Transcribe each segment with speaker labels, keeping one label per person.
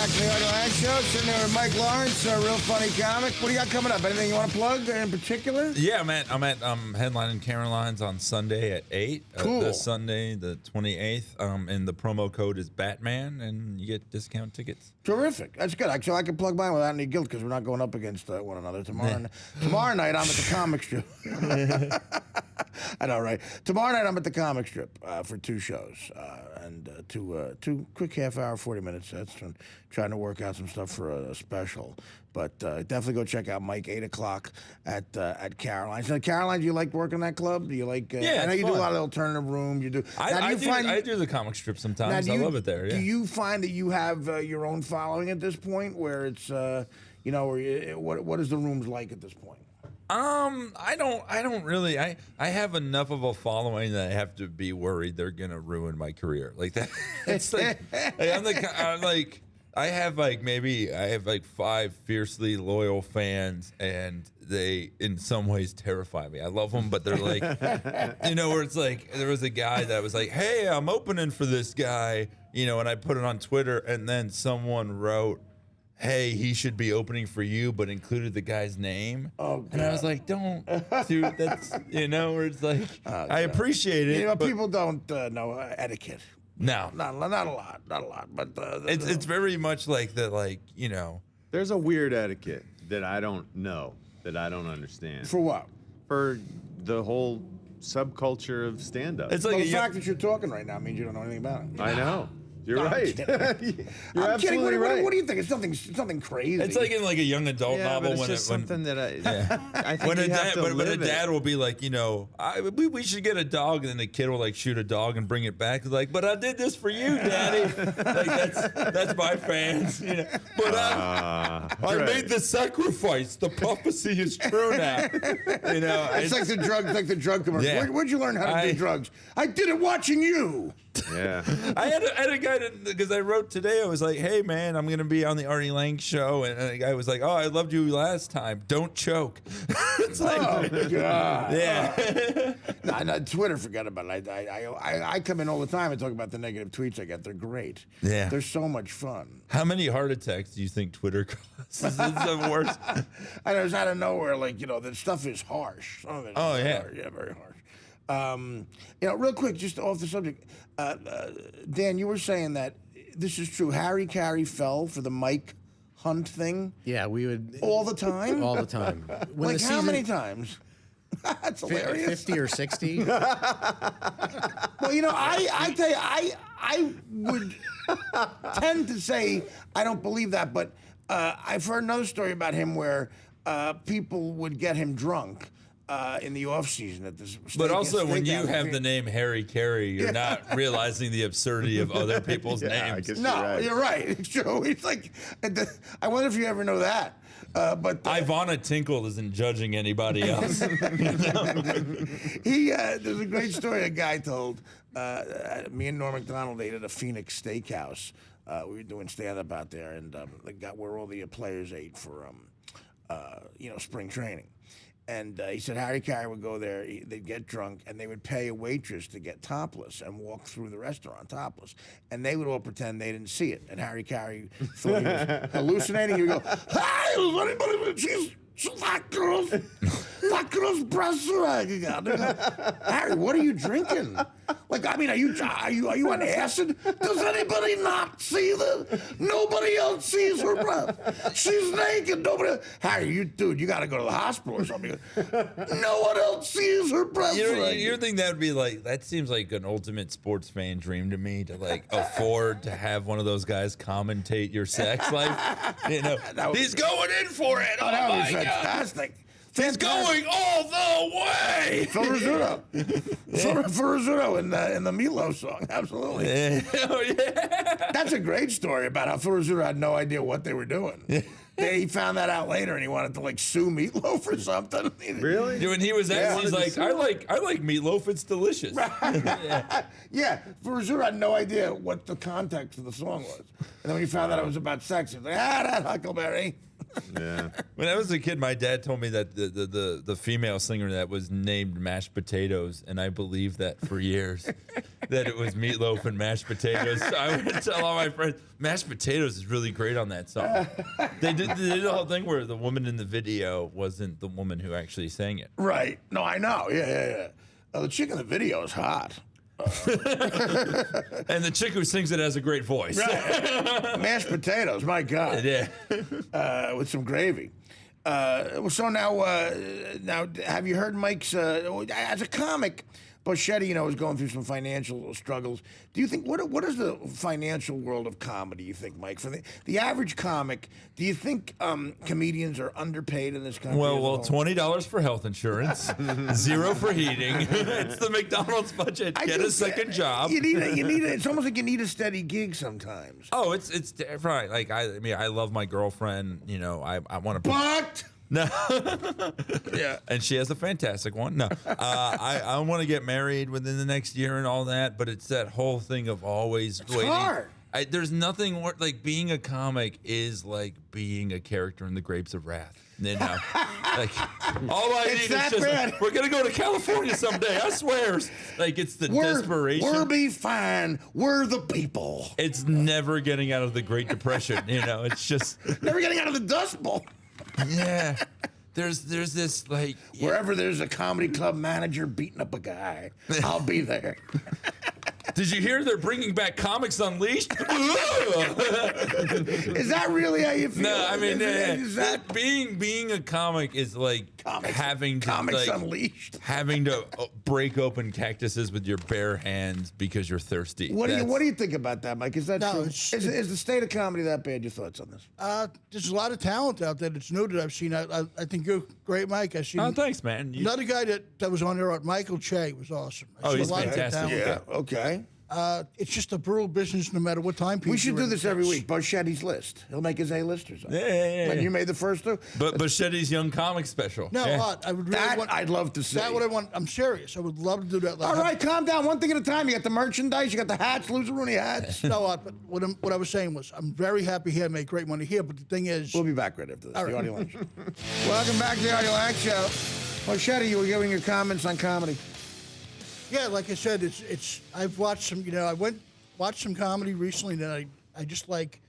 Speaker 1: back to the Artie Lange Show. Sitting there with Mike Lawrence, a real funny comic. What do you got coming up? Anything you want to plug in particular?
Speaker 2: Yeah, I'm at headlining Caroline's on Sunday at 8.
Speaker 1: Cool.
Speaker 2: This Sunday, the 28th. And the promo code is Batman, and you get discount tickets.
Speaker 1: Terrific. That's good. Actually, I can plug mine without any guilt because we're not going up against one another tomorrow. Tomorrow night, I'm at the comic strip. I know, right? Tomorrow night, I'm at the comic strip for 2 shows and two quick half-hour, 40-minute sets. And trying to work out some stuff for a special. But definitely go check out Mike, 8 o'clock at Caroline's. Now, Caroline's, you like working that club? Do you like?
Speaker 2: Yeah,
Speaker 1: I know you
Speaker 2: fun.
Speaker 1: do a lot of alternative room. You do.
Speaker 2: I do the comic strip sometimes. I love it there. Yeah.
Speaker 1: Do you find that you have your own following at this point, where it's what is the rooms like at this point?
Speaker 2: I don't really. I have enough of a following that I have to be worried they're gonna ruin my career like that. It's like I have 5 fiercely loyal fans, and they in some ways terrify me. I love them, but they're like, where it's like there was a guy that was like, "Hey, I'm opening for this guy," and I put it on Twitter, and then someone wrote, "Hey, he should be opening for you," but included the guy's name.
Speaker 1: Oh, God.
Speaker 2: And I was like, "Don't, dude. That's where it's like, I appreciate it." But
Speaker 1: people don't know etiquette.
Speaker 2: No,
Speaker 1: not a lot, but
Speaker 2: it's very much like that.
Speaker 3: There's a weird etiquette that I don't know, that I don't understand.
Speaker 1: For what?
Speaker 3: For the whole subculture of stand-up.
Speaker 2: It's like
Speaker 1: the fact that you're talking right now means you don't know anything about it.
Speaker 3: I know. You're right. You're
Speaker 1: I'm kidding.
Speaker 3: absolutely right.
Speaker 1: What do you think? It's something crazy.
Speaker 2: It's like in a young adult novel
Speaker 3: but it's
Speaker 2: when
Speaker 3: just something that I think
Speaker 2: when
Speaker 3: you have to
Speaker 2: when a
Speaker 3: live
Speaker 2: dad
Speaker 3: it.
Speaker 2: will be like, we should get a dog, and then the kid will shoot a dog and bring it back. It's like, but I did this for you, Daddy. That's my fans. But I made the sacrifice. The prophecy is true now.
Speaker 1: It's like the drug commercial.
Speaker 2: Yeah.
Speaker 1: Where'd you learn how to do drugs? I did it watching you.
Speaker 3: Yeah.
Speaker 2: I had a guy because I wrote today. I was like, "Hey man, I'm gonna be on the Artie Lange show," and the guy was like, "Oh, I loved you last time. Don't choke." It's like,
Speaker 1: Oh God.
Speaker 2: yeah.
Speaker 1: No, Twitter, forget about it. I come in all the time and talk about the negative tweets I get. They're great.
Speaker 2: Yeah.
Speaker 1: They're so much fun.
Speaker 2: How many heart attacks do you think Twitter causes? It's the worst.
Speaker 1: I know it's out of nowhere. The stuff is harsh. Some of it is harsh. Yeah, very harsh. Real quick, just off the subject, Dan, you were saying that this is true. Harry Caray fell for the Mike Hunt thing.
Speaker 4: Yeah, we would
Speaker 1: All the time.
Speaker 4: all the time. When
Speaker 1: How many times? That's hilarious.
Speaker 4: 50 or 60.
Speaker 1: Well, I tell you, I would tend to say I don't believe that, but I've heard another story about him where people would get him drunk. In the off season at this,
Speaker 2: But also, when you have the name Harry Caray, you're not realizing the absurdity of other people's names.
Speaker 1: You're right. It's true. It's like, I wonder if you ever know that. But
Speaker 2: Ivana Tinkle isn't judging anybody else.
Speaker 1: there's a great story a guy told. Me and Norm Macdonald ate at a Phoenix Steakhouse. We were doing stand up out there, and where all the players ate for spring training. And he said Harry Caray would go there, they'd get drunk, and they would pay a waitress to get topless and walk through the restaurant topless. And they would all pretend they didn't see it. And Harry Caray thought he was hallucinating. He would go, "Hey, is anybody, that girl's breasts are hanging out." Harry, what are you drinking? Are you on acid? Does anybody not see this? Nobody else sees her breath. She's naked. Harry, you got to go to the hospital or something. No one else sees her breath.
Speaker 2: You think that would be that seems like an ultimate sports fan dream to me, to afford to have one of those guys commentate your sex life. He's going in for it. Oh
Speaker 1: that
Speaker 2: my
Speaker 1: was
Speaker 2: God.
Speaker 1: fantastic.
Speaker 2: He's going all the way.
Speaker 1: Phil Rizzuto. Phil Rizzuto in the Meatloaf song. Absolutely.
Speaker 2: Oh, yeah.
Speaker 1: That's a great story about how Phil Rizzuto had no idea what they were doing. He found that out later, and he wanted to sue Meatloaf or something.
Speaker 3: Really?
Speaker 2: When he was asked, he's like, I like Meatloaf. It's delicious.
Speaker 1: Yeah. Phil Rizzuto had no idea what the context of the song was. And then when he found out it was about sex, he was like, that Huckleberry.
Speaker 3: Yeah.
Speaker 2: When I was a kid, my dad told me that the female singer that was named Mashed Potatoes, and I believed that for years, that it was Meatloaf and Mashed Potatoes. So I would tell all my friends, Mashed Potatoes is really great on that song. They did the whole thing where the woman in the video wasn't the woman who actually sang it.
Speaker 1: Right. No, I know. Yeah. The chick in the video is hot.
Speaker 2: And the chick who sings it has a great voice.
Speaker 1: Right. Mashed potatoes, my God.
Speaker 2: Yeah.
Speaker 1: With some gravy. So now, have you heard Mike's? As a comic, Boschetti, is going through some financial struggles. Do you think what is the financial world of comedy? You think, Mike, for the average comic? Do you think comedians are underpaid in this country?
Speaker 2: Well, $20 for health insurance, $0 for heating. It's the McDonald's budget. Get a second job.
Speaker 1: You need. It's almost like you need a steady gig sometimes.
Speaker 2: Oh, it's right. Like I love my girlfriend. I want to.
Speaker 1: But.
Speaker 2: No.
Speaker 1: Yeah.
Speaker 2: And she has a fantastic one. No. I want to get married within the next year and all that, but it's that whole thing of always waiting.
Speaker 1: Hard.
Speaker 2: There's nothing more, like being a comic is like being a character in The Grapes of Wrath. Like all I
Speaker 1: It's
Speaker 2: need
Speaker 1: that
Speaker 2: is just
Speaker 1: bad.
Speaker 2: we're gonna go to California someday. I swear. Like it's the desperation.
Speaker 1: We'll be fine. We're the people.
Speaker 2: It's never getting out of the Great Depression. It's just
Speaker 1: Never getting out of the Dust Bowl.
Speaker 2: yeah. There's this like
Speaker 1: Wherever there's a comedy club manager beating up a guy, I'll be there.
Speaker 2: Did you hear they're bringing back Comics Unleashed?
Speaker 1: Is that really how you feel?
Speaker 2: No, I mean
Speaker 1: is that
Speaker 2: being a comic is like having to
Speaker 1: Comics
Speaker 2: like,
Speaker 1: Unleashed?
Speaker 2: having to break open cactuses with your bare hands because you're thirsty.
Speaker 1: What do you think about that, Mike? Is that
Speaker 4: No,
Speaker 1: true?
Speaker 4: it's-
Speaker 1: Is the state of comedy that bad? Your thoughts on this?
Speaker 4: There's a lot of talent out there that's new that I've seen. I think you're great, Mike. I've seen
Speaker 2: Oh, thanks, man.
Speaker 4: another guy that was on there, Michael Che, was awesome. I
Speaker 2: Oh,
Speaker 4: see
Speaker 2: he's
Speaker 4: a lot of good
Speaker 2: fantastic.
Speaker 4: talent.
Speaker 1: Yeah. Okay.
Speaker 4: It's just a brutal business no matter what time period.
Speaker 1: We should
Speaker 4: you're
Speaker 1: do
Speaker 4: in.
Speaker 1: this every week. Bochetti's list. He'll make his A-listers.
Speaker 2: Yeah.
Speaker 1: Like you made the first two.
Speaker 2: But Bochetti's Young Comic Special.
Speaker 4: No,
Speaker 2: Yeah.
Speaker 4: I would really
Speaker 1: That
Speaker 4: want.
Speaker 1: I'd love to see.
Speaker 4: That what I want. I'm serious. I would love to do that.
Speaker 1: All right, calm down. One thing at a time. You got the merchandise. You got the hats, Loser Rooney hats.
Speaker 4: No, but what I was saying was, I'm very happy here. I make great money here. But the thing is,
Speaker 1: We'll be back right after this.
Speaker 4: All
Speaker 1: The
Speaker 4: right.
Speaker 1: Artie Lange Show. Welcome back to the Artie Lange Show. Boschetti, you were giving your comments on comedy.
Speaker 4: yeah, like I said, it's. I've watched some. I watched some comedy recently that I just like.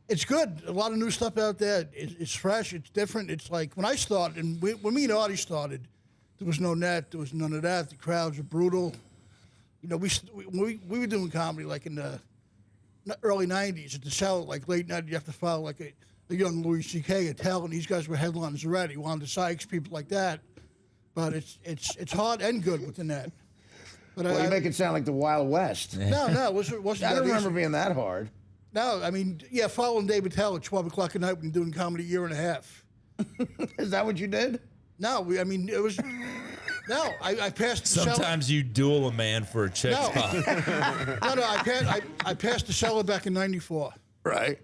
Speaker 4: It's good. A lot of new stuff out there. It's fresh. It's different. It's like when I started, and when me and Artie started, there was no net. There was none of that. The crowds were brutal. We were doing comedy like in the early '90s at the Cell, like late night. You have to follow like a young Louis C.K. at Hell, and these guys were headliners already. Wanda Sykes, people like that. But it's hard and good with the net. But
Speaker 1: Well, you make it sound like the Wild West.
Speaker 4: no, it wasn't
Speaker 1: I
Speaker 4: that
Speaker 1: don't remember
Speaker 4: easy.
Speaker 1: being that hard.
Speaker 4: No, I mean, yeah, following David Tell at 12 o'clock at night when doing comedy a year and a half.
Speaker 1: Is that what you did?
Speaker 4: No, it was. No, I passed the cellar.
Speaker 2: Sometimes you duel a man for a check
Speaker 4: No.
Speaker 2: spot.
Speaker 4: No, I passed the cellar back in '94.
Speaker 1: Right.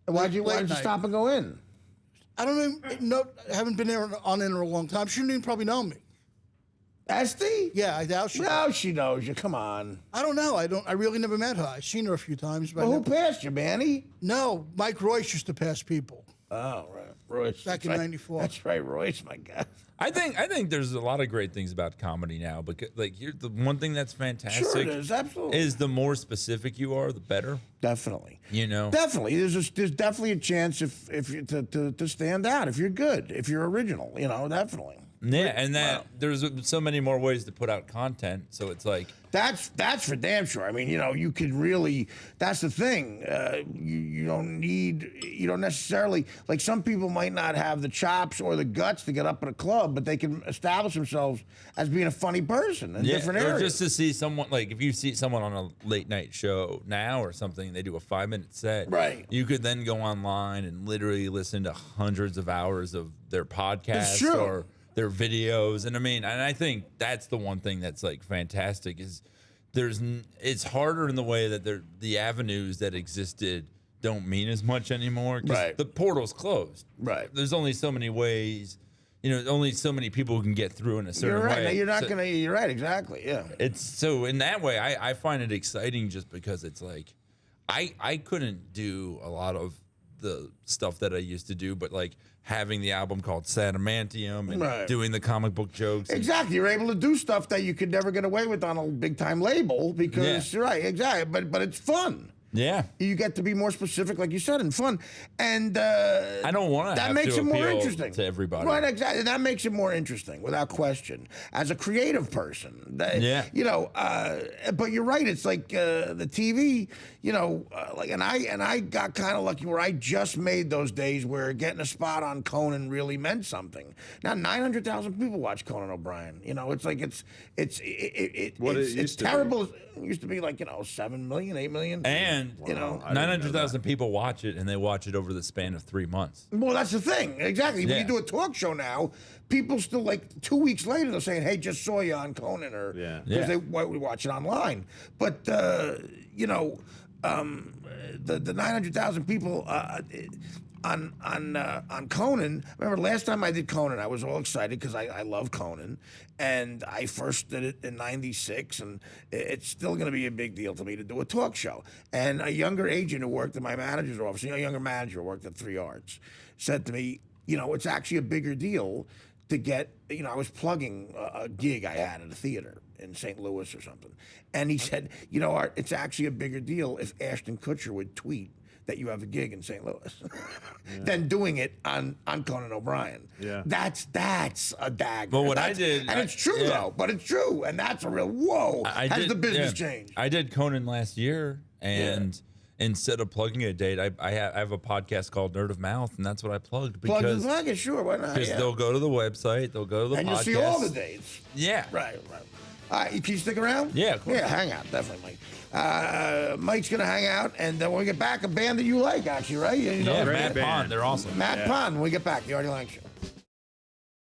Speaker 1: Why'd you
Speaker 4: Late night.
Speaker 1: stop and go in?
Speaker 4: I don't even know. I haven't been there on in a long time. She didn't even probably know me.
Speaker 1: Esty?
Speaker 4: Yeah, I doubt she.
Speaker 1: No, she knows you. Come on.
Speaker 4: I don't know. I really never met her. I've seen her a few times, but I
Speaker 1: Well, who
Speaker 4: never-
Speaker 1: passed you, Manny?
Speaker 4: no. Mike Royce used to pass people.
Speaker 1: Oh, right. Royce.
Speaker 4: Back
Speaker 1: That's
Speaker 4: in
Speaker 1: right.
Speaker 4: '94.
Speaker 1: That's right, Royce, my God.
Speaker 2: I think there's a lot of great things about comedy now, because like the one thing that's fantastic
Speaker 1: Sure it is, absolutely.
Speaker 2: is the more specific you are, the better.
Speaker 1: Definitely.
Speaker 2: Definitely.
Speaker 1: There's definitely a chance if you to stand out if you're good, if you're original, definitely.
Speaker 2: Yeah, and that there's so many more ways to put out content, so it's like
Speaker 1: That's for damn sure. I mean, you could really. That's the thing. You don't necessarily, like, some people might not have the chops or the guts to get up at a club, but they can establish themselves as being a funny person in different
Speaker 2: or
Speaker 1: areas.
Speaker 2: just to see someone, like if you see someone on a late night show now or something, they do a 5-minute set.
Speaker 1: Right.
Speaker 2: You could then go online and literally listen to hundreds of hours of their podcast
Speaker 1: true.
Speaker 2: or their videos, and I think that's the one thing that's like fantastic is it's harder in the way that the avenues that existed don't mean as much anymore because
Speaker 1: Right.
Speaker 2: the portal's closed.
Speaker 1: Right.
Speaker 2: There's only so many ways, only so many people who can get through in a certain
Speaker 1: You're right.
Speaker 2: way.
Speaker 1: No, you're not
Speaker 2: So-
Speaker 1: gonna. You're right. Exactly. Yeah.
Speaker 2: It's so in that way, I find it exciting just because it's like I couldn't do a lot of the stuff that I used to do, but like having the album called Sadamantium and
Speaker 1: Right.
Speaker 2: doing the comic book jokes.
Speaker 1: Exactly, you're able to do stuff that you could never get away with on a big time label because
Speaker 2: Yeah.
Speaker 1: right, exactly. But it's fun.
Speaker 2: Yeah.
Speaker 1: You get to be more specific, like you said, and fun. And
Speaker 2: I don't want to
Speaker 1: that
Speaker 2: have
Speaker 1: makes
Speaker 2: to
Speaker 1: it more
Speaker 2: appeal
Speaker 1: interesting
Speaker 2: to everybody.
Speaker 1: Right, exactly. That makes it more interesting, without question. As a creative person,
Speaker 2: Yeah.
Speaker 1: you know. But you're right. It's like the TV, you know. Like, and I got kind of lucky where I just made those days where getting a spot on Conan really meant something. Now 900,000 people watch Conan O'Brien. You know, it's like it's
Speaker 3: What it
Speaker 1: it's
Speaker 3: used to be.
Speaker 1: terrible. It used to be like 7 million, 8 million,
Speaker 2: And
Speaker 1: you know.
Speaker 3: I didn't know
Speaker 2: 900,000 people watch it, and they watch it over the span of 3 months.
Speaker 1: Well, that's the thing. Exactly. When
Speaker 2: Yeah.
Speaker 1: you do a talk show now, people still, like 2 weeks later, they're saying, hey, just saw you on Conan, or
Speaker 3: Yeah.
Speaker 1: because
Speaker 2: Yeah.
Speaker 1: we watch it online. But, you know, the 900,000 people on Conan. Remember last time I did Conan, I was all excited because I love Conan, and I first did it in '96, and it's still going to be a big deal to me to do a talk show. And a younger agent who worked in my manager's office, a younger manager who worked at 3 Arts, said to me, you know, it's actually a bigger deal to get, you know, I was plugging a gig I had at a theater in St. Louis or something, and he said, you know, Art, it's actually a bigger deal if Ashton Kutcher would tweet that you have a gig in St. Louis than doing it on Conan O'Brien.
Speaker 3: Yeah.
Speaker 1: That's a dagger.
Speaker 2: But what I
Speaker 1: That's-
Speaker 2: did-
Speaker 1: and it's true
Speaker 2: yeah.
Speaker 1: though, but it's true, and that's a real whoa. Has the business changed?
Speaker 2: I did Conan last year, and instead of plugging a date, I have a podcast called Nerd of Mouth, and that's what I plugged
Speaker 1: Plug
Speaker 2: because
Speaker 1: the pocket, sure, why not? Yeah.
Speaker 2: they'll go to the website, they'll go to the
Speaker 1: And
Speaker 2: podcast.
Speaker 1: you'll see all the dates.
Speaker 2: Yeah.
Speaker 1: Right. All right, can you stick around?
Speaker 2: Yeah, of course.
Speaker 1: Yeah, hang out, definitely, Mike. Mike's gonna hang out, and then when we get back, a band that you like, actually, right? You know,
Speaker 2: Yeah,
Speaker 3: Great
Speaker 2: Matt
Speaker 3: band.
Speaker 2: Pond, they're awesome.
Speaker 1: Matt Pond. When we get back, the Artie Lange Show.